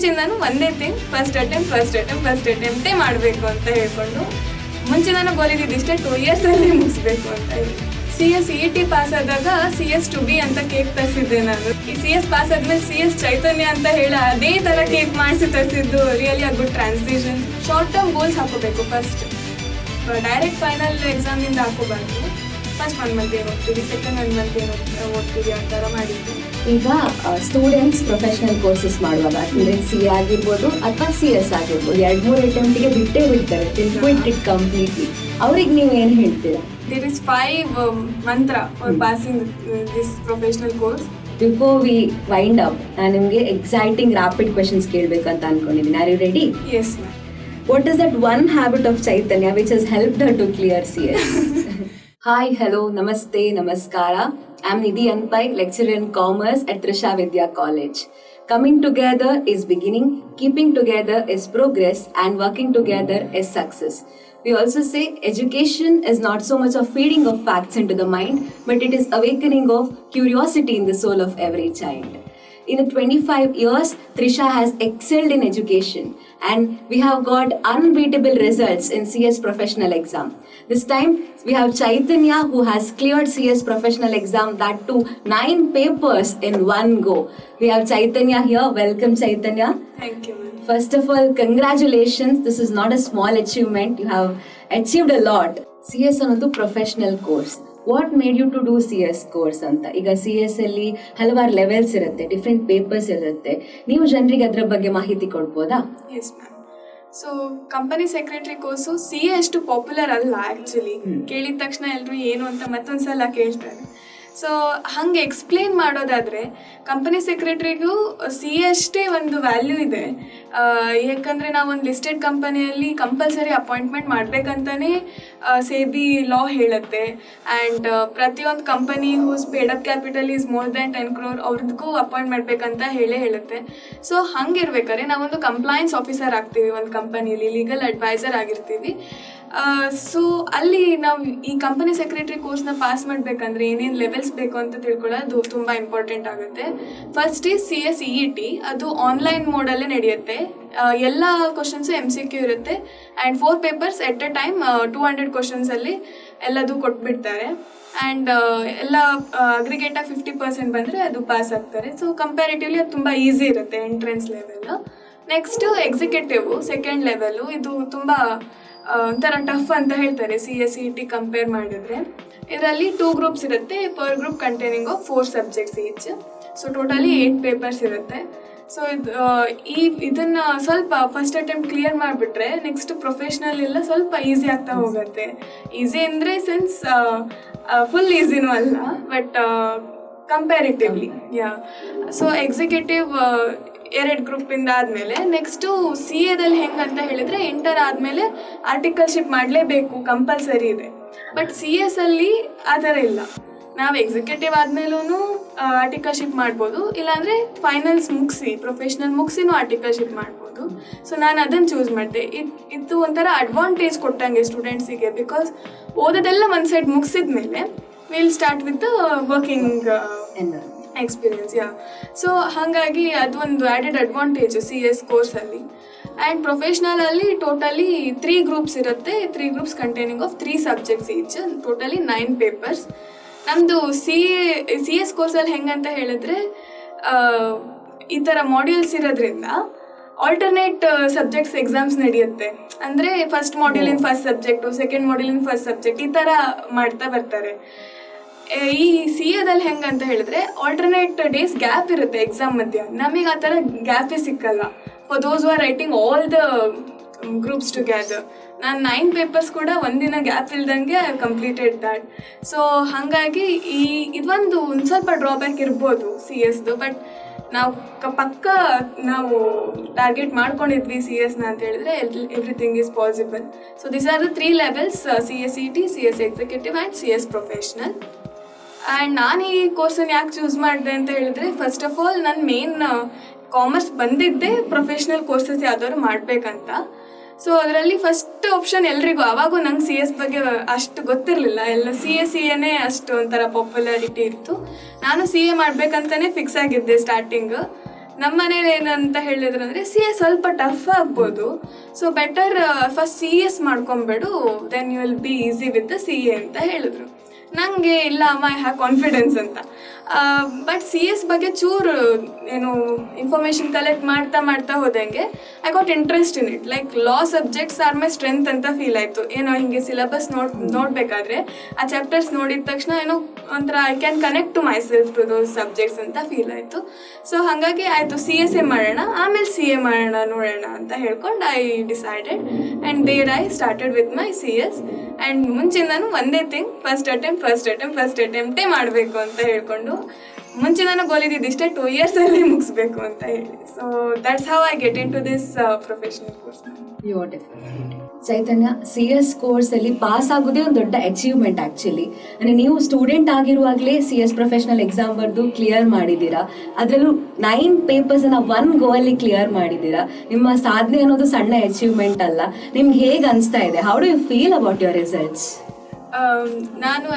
ಮುಂಚೆಯಿಂದಾನು ಒಂದೇ thing first ಅಟೆಂಪ್ಟೇ ಮಾಡಬೇಕು ಅಂತ ಹೇಳ್ಕೊಂಡು ಮುಂಚೆಯಿಂದಾನು ಗೋಲಿದ್ದು ಇಷ್ಟೇ 2 ಇಯರ್ಸಲ್ಲಿ ಮುಗಿಸ್ಬೇಕು ಅಂತ ಹೇಳಿ. CS ET ಪಾಸ್ ಆದಾಗ CS to B ಅಂತ ಕೇಕ್ ತರಿಸಿದ್ದೆ ನಾನು. ಈ CS ಪಾಸ್ ಆದ್ಮೇಲೆ CS ಚೈತನ್ಯ ಅಂತ ಹೇಳ ಅದೇ ಥರ ಕೇಕ್ ಮಾಡಿಸಿ ತರಿಸಿದ್ದು really a good transition. Short term goals ಹಾಕೋಬೇಕು ಫಸ್ಟ್, ಡೈರೆಕ್ಟ್ ಫೈನಲ್ ಎಕ್ಸಾಮಿಂದ ಹಾಕೋಬಾರ್ದು. ಫಸ್ಟ್ 1 ಮಂತ್ ಏನು ಓದ್ತೀವಿ, ಸೆಕೆಂಡ್ 1 ಮಂತ್ ಏನು ಓದ್ತೀವಿ ಆ ಥರ ಮಾಡಿದ್ದು. ಈಗ ಸ್ಟೂಡೆಂಟ್ಸ್ ಪ್ರೊಫೆಷನಲ್ ಕೋರ್ಸಸ್ ಮಾಡುವಾಗ ಅಂದರೆ CA ಆಗಿರ್ಬೋದು ಅಥವಾ CS ಆಗಿರ್ಬೋದು 2-3 ಅಟೆಂಪ್ಟಿಗೆ ಬಿಟ್ಟೇ ಬಿಡ್ತಾರೆ, ಕ್ವಿಟ್ ಇಟ್ ಕಂಪ್ಲೀಟ್ಲಿ. ಅವ್ರಿಗೆ ನೀವು ಏನು ಹೇಳ್ತೀರಾ? There is 5 mantra for passing this professional course. Before we wind up, ನಾನು ನಿಮಗೆ ಎಕ್ಸೈಟಿಂಗ್ ರ್ಯಾಪಿಡ್ ಕ್ವೆಶನ್ಸ್ ಕೇಳಬೇಕಂತ ಅನ್ಕೊಂಡಿದ್ದೀನಿ. Are you ready? Yes, ma'am. What is that one habit of Chaitanya which has helped her to clear CS? Hi, hello, namaste, namaskara. I'm Nidhi Anpai, lecturer in commerce at Trisha Vidya College. Coming together is beginning, keeping together is progress, and working together is success. We also say education is not so much of feeding of facts into the mind, but it is awakening of curiosity in the soul of every child. In the 25 years, Trisha has excelled in education and we have got unbeatable results in CS professional exam. This time, we have Chaitanya who has cleared CS professional exam, that too 9 papers in one go. We have Chaitanya here. Welcome, Chaitanya. Thank you, ma'am. First of all, congratulations. This is not a small achievement. You have achieved a lot. CS ಅನ್ನೋದು professional course. What made you to do CS course ಅಂತ? ಈಗ CS ಅಲ್ಲಿ ಹಲವಾರು levels ಇರುತ್ತೆ, different papers ಇರುತ್ತೆ. ನೀವು ಜನರಿಗೆ ಅದರ ಬಗ್ಗೆ ಮಾಹಿತಿ ಕೊಡ್ಬೋದಾ? Yes ma'am. So company secretary course CA ಅಷ್ಟು ಪಾಪ್ಯುಲರ್ ಅಲ್ಲ ಆ್ಯಕ್ಚುಲಿ. ಕೇಳಿದ ತಕ್ಷಣ ಎಲ್ಲರೂ ಏನು ಅಂತ ಮತ್ತೊಂದ್ಸಲ ಕೇಳ್ತಾರೆ. ಸೊ ಹಾಗೆ ಎಕ್ಸ್ಪ್ಲೇನ್ ಮಾಡೋದಾದರೆ ಕಂಪನಿ ಸೆಕ್ರೆಟ್ರಿಗೂ CA ಅಷ್ಟೇ ಒಂದು ವ್ಯಾಲ್ಯೂ ಇದೆ. ಯಾಕಂದರೆ ನಾವೊಂದು ಲಿಸ್ಟೆಡ್ ಕಂಪನಿಯಲ್ಲಿ ಕಂಪಲ್ಸರಿ ಅಪಾಯಿಂಟ್ಮೆಂಟ್ ಮಾಡಬೇಕಂತಲೇ SEBI ಲಾ ಹೇಳುತ್ತೆ. ಆ್ಯಂಡ್ ಪ್ರತಿಯೊಂದು company whose paid up capital is more than 10 crore ಅವ್ರದ್ದಕ್ಕೂ ಅಪಾಯಿಂಟ್ ಮಾಡಬೇಕಂತ ಹೇಳುತ್ತೆ. ಸೊ ಹಂಗಿರ್ಬೇಕಾದ್ರೆ ನಾವೊಂದು ಕಂಪ್ಲಾಯನ್ಸ್ ಆಫೀಸರ್ ಆಗ್ತೀವಿ ಒಂದು ಕಂಪನಿಯಲ್ಲಿ, ಲೀಗಲ್ ಅಡ್ವೈಸರ್ ಆಗಿರ್ತೀವಿ. ಸೊ ಅಲ್ಲಿ ನಾವು ಈ ಕಂಪನಿ ಸೆಕ್ರೆಟರಿ ಕೋರ್ಸ್ನ ಪಾಸ್ ಮಾಡಬೇಕಂದ್ರೆ ಏನೇನು ಲೆವೆಲ್ಸ್ ಬೇಕು ಅಂತ ತಿಳ್ಕೊಳ್ಳೋದು ತುಂಬ ಇಂಪಾರ್ಟೆಂಟ್ ಆಗುತ್ತೆ. ಫಸ್ಟ್ ಈ CS ET, ಅದು ಆನ್ಲೈನ್ ಮೋಡಲ್ಲೇ ನಡೆಯುತ್ತೆ. ಎಲ್ಲ ಕ್ವಶನ್ಸು MCQ ಇರುತ್ತೆ and 4 papers at a time 200 ಕ್ವಶನ್ಸಲ್ಲಿ ಎಲ್ಲದು ಕೊಟ್ಬಿಡ್ತಾರೆ. ಆ್ಯಂಡ್ ಎಲ್ಲ ಅಗ್ರಿಗೇಟಾಗಿ 50% ಬಂದರೆ ಅದು ಪಾಸ್ ಆಗ್ತಾರೆ. ಸೊ ಕಂಪ್ಯಾರಿಟಿವ್ಲಿ ಅದು ತುಂಬ ಈಸಿ ಇರುತ್ತೆ entrance level. Next executive second level, ಇದು ತುಂಬ ಒಂಥರ ಟಫ್ ಅಂತ ಹೇಳ್ತಾರೆ CS ET ಕಂಪೇರ್ ಮಾಡಿದ್ರೆ. ಇದರಲ್ಲಿ 2 ಗ್ರೂಪ್ಸ್ ಇರುತ್ತೆ, per group containing of 4 subjects each. So totally 8 papers ಇರುತ್ತೆ. ಸೊ ಇದನ್ನು ಸ್ವಲ್ಪ ಫಸ್ಟ್ ಅಟೆಂಪ್ಟ್ ಕ್ಲಿಯರ್ ಮಾಡಿಬಿಟ್ರೆ ನೆಕ್ಸ್ಟ್ ಪ್ರೊಫೆಷ್ನಲ್ ಎಲ್ಲ ಸ್ವಲ್ಪ ಈಸಿ ಆಗ್ತಾ ಹೋಗುತ್ತೆ. ಈಸಿ ಅಂದರೆ ಸಿನ್ಸ್ ಫುಲ್ ಈಸಿನೂ ಅಲ್ಲ, ಬಟ್ ಕಂಪ್ಯಾರಿಟಿವ್ಲಿ ಸೊ ಎಕ್ಸಿಕ್ಯೂಟಿವ್ 2 ಗ್ರೂಪಿಂದ ಆದಮೇಲೆ ನೆಕ್ಸ್ಟು CAದಲ್ಲಿ ಹೆಂಗಂತ ಹೇಳಿದರೆ ಎಂಟರ್ ಆದಮೇಲೆ ಆರ್ಟಿಕಲ್ಶಿಪ್ ಮಾಡಲೇಬೇಕು, ಕಂಪಲ್ಸರಿ ಇದೆ. ಬಟ್ CS ಅಲ್ಲಿ ಆ ಥರ ಇಲ್ಲ. ನಾವು ಎಕ್ಸಿಕ್ಯೂಟಿವ್ ಆದಮೇಲೂ ಆರ್ಟಿಕಲ್ಶಿಪ್ ಮಾಡ್ಬೋದು, ಇಲ್ಲಾಂದರೆ ಫೈನಲ್ಸ್ ಮುಗಿಸಿ ಪ್ರೊಫೆಷ್ನಲ್ ಮುಗಿಸಿನೂ ಆರ್ಟಿಕಲ್ಶಿಪ್ ಮಾಡ್ಬೋದು. ಸೊ ನಾನು ಅದನ್ನು ಚೂಸ್ ಮಾಡಿದೆ. ಇದು ಒಂಥರ ಅಡ್ವಾಂಟೇಜ್ ಕೊಟ್ಟಂಗೆ ಸ್ಟೂಡೆಂಟ್ಸಿಗೆ, ಬಿಕಾಸ್ ಓದೋದೆಲ್ಲ ಒಂದು ಸೈಡ್ ಮುಗಿಸಿದ ಮೇಲೆ will start with working experience. So ಹಾಗಾಗಿ ಅದೊಂದು ಆ್ಯಡೆಡ್ ಅಡ್ವಾಂಟೇಜು CS ಕೋರ್ಸಲ್ಲಿ. ಆ್ಯಂಡ್ ಪ್ರೊಫೆಷ್ನಲಲ್ಲಿ ಟೋಟಲಿ 3 ಗ್ರೂಪ್ಸ್ ಇರುತ್ತೆ, 3 groups containing of 3 subjects each, totally 9 papers. ನಮ್ಮದು CS ಕೋರ್ಸಲ್ಲಿ ಹೆಂಗಂತ ಹೇಳಿದ್ರೆ ಈ ಥರ ಮಾಡ್ಯೂಲ್ಸ್ ಇರೋದ್ರಿಂದ ಆಲ್ಟರ್ನೇಟ್ ಸಬ್ಜೆಕ್ಟ್ಸ್ ಎಕ್ಸಾಮ್ಸ್ ನಡೆಯುತ್ತೆ. ಅಂದರೆ ಫಸ್ಟ್ ಮಾಡ್ಯೂಲಿನ ಫಸ್ಟ್ ಸಬ್ಜೆಕ್ಟು, ಸೆಕೆಂಡ್ ಮಾಡ್ಯೂಲಿನ ಫಸ್ಟ್ ಸಬ್ಜೆಕ್ಟ್, ಈ ಥರ ಮಾಡ್ತಾ ಬರ್ತಾರೆ. ಈ CAದಲ್ಲಿ ಹೆಂಗಂತ ಹೇಳಿದ್ರೆ ಆಲ್ಟರ್ನೇಟ್ ಡೇಸ್ ಗ್ಯಾಪ್ ಇರುತ್ತೆ ಎಕ್ಸಾಮ್ ಮಧ್ಯೆ. ನಮಗೆ ಆ ಥರ ಗ್ಯಾಪೇ ಸಿಕ್ಕಲ್ಲ for those are writing all the groups together. ನಾನು 9 ಪೇಪರ್ಸ್ ಕೂಡ ಒಂದಿನ ಗ್ಯಾಪ್ ಇಲ್ದಂಗೆ ಕಂಪ್ಲೀಟೆಡ್ ದ್ಯಾಟ್. ಸೊ ಹಾಗಾಗಿ ಇದೊಂದು ಒಂದು ಸ್ವಲ್ಪ ಡ್ರಾಬ್ಯಾಕ್ ಇರ್ಬೋದು CSದು. ಬಟ್ ನಾವು ಪಕ್ಕ ನಾವು ಟಾರ್ಗೆಟ್ ಮಾಡ್ಕೊಂಡಿದ್ವಿ CSನ ಅಂತ ಹೇಳಿದ್ರೆ everything is possible. So this are the 3 levels: CS ET, CS executive and CS professional. And ನಾನು ಈ ಕೋರ್ಸನ್ನು ಯಾಕೆ ಚೂಸ್ ಮಾಡಿದೆ ಅಂತ ಹೇಳಿದ್ರೆ, ಫಸ್ಟ್ ಆಫ್ ಆಲ್ ನನ್ನ ಮೇನ್ ಕಾಮರ್ಸ್ ಬಂದಿದ್ದೆ ಪ್ರೊಫೆಷ್ನಲ್ ಕೋರ್ಸಸ್ ಯಾವ್ದಾದ್ರು ಮಾಡಬೇಕಂತ. ಸೊ ಅದರಲ್ಲಿ ಫಸ್ಟ್ ಆಪ್ಷನ್ ಎಲ್ರಿಗೂ, ಆವಾಗೂ ನಂಗೆ CS ಬಗ್ಗೆ ಅಷ್ಟು ಗೊತ್ತಿರಲಿಲ್ಲ, ಎಲ್ಲ CAನೇ ಅಷ್ಟು ಒಂಥರ ಪಾಪ್ಯುಲಾರಿಟಿ ಇತ್ತು. ನಾನು CA ಮಾಡಬೇಕಂತಲೇ ಫಿಕ್ಸ್ ಆಗಿದ್ದೆ ಸ್ಟಾರ್ಟಿಂಗ್. ನಮ್ಮ ಮನೇಲಿ ಏನಂತ ಹೇಳಿದ್ರು ಅಂದರೆ CS ಸ್ವಲ್ಪ ಟಫ್ ಆಗ್ಬೋದು, ಸೊ ಬೆಟರ್ ಫಸ್ಟ್ CS ಮಾಡ್ಕೊಂಬೇಡು, then you will be easy with the CA ಅಂತ ಹೇಳಿದ್ರು. ನನಗೆ ಇಲ್ಲ ಅಮ್ಮ ಐ ಹ್ಯಾವ್ ಕಾನ್ಫಿಡೆನ್ಸ್ ಅಂತ. ಬಟ್ CS ಬಗ್ಗೆ ಚೂರು ಏನು ಇನ್ಫಾರ್ಮೇಷನ್ ಕಲೆಕ್ಟ್ ಮಾಡ್ತಾ ಹೋದಂಗೆ I got interest in it. Like law subjects are my strength ಅಂತ ಫೀಲ್ ಆಯಿತು. ಏನೋ ಹಿಂಗೆ ಸಿಲೆಬಸ್ ನೋಡಬೇಕಾದ್ರೆ ಆ ಚಾಪ್ಟರ್ಸ್ ನೋಡಿದ ತಕ್ಷಣ ಏನೋ ಒಂಥರ I can connect to myself to those subjects ಅಂತ ಫೀಲ್ ಆಯಿತು. ಸೊ ಹಾಗಾಗಿ ಆಯಿತು CS ಮಾಡೋಣ, ಆಮೇಲೆ CA ಮಾಡೋಣ ನೋಡೋಣ ಅಂತ ಹೇಳ್ಕೊಂಡು I decided and there I started with my CS. And ಮುಂಚಿಂದನೂ ಒಂದೇ ಥಿಂಗ್, ಫಸ್ಟ್ ಅಟೆಂಪ್ಟೇ ಮಾಡಬೇಕು ಅಂತ ಹೇಳ್ಕೊಂಡು ಮುಂಚಿಂದನೂ ಗೋಲಿದ್ದು ಇಷ್ಟೇ 2 yearsಲ್ಲಿ ಮುಗಿಸ್ಬೇಕು ಅಂತ ಹೇಳಿ. So that's how I get into this professional course. Chaitanya, CS ಕೋರ್ಸಲ್ಲಿ ಪಾಸ್ ಆಗೋದೇ ಒಂದು ದೊಡ್ಡ ಅಚೀವ್ಮೆಂಟ್ ಆ್ಯಕ್ಚುಲಿ. ಅಂದರೆ ನೀವು ಸ್ಟೂಡೆಂಟ್ ಆಗಿರುವಾಗಲೇ CS ಪ್ರೊಫೆಷನಲ್ ಎಕ್ಸಾಮ್ ಬರೆದು ಕ್ಲಿಯರ್ ಮಾಡಿದ್ದೀರಾ. ಅದರಲ್ಲೂ 9 ಪೇಪರ್ಸನ್ನು 1 go ಅಲ್ಲಿ ಕ್ಲಿಯರ್ ಮಾಡಿದ್ದೀರಾ. ನಿಮ್ಮ ಸಾಧನೆ ಅನ್ನೋದು ಸಣ್ಣ ಅಚೀವ್ಮೆಂಟ್ ಅಲ್ಲ. ನಿಮ್ಗೆ ಹೇಗೆ ಅನಿಸ್ತಾ ಇದೆ? How do you feel about your results? ನಾನು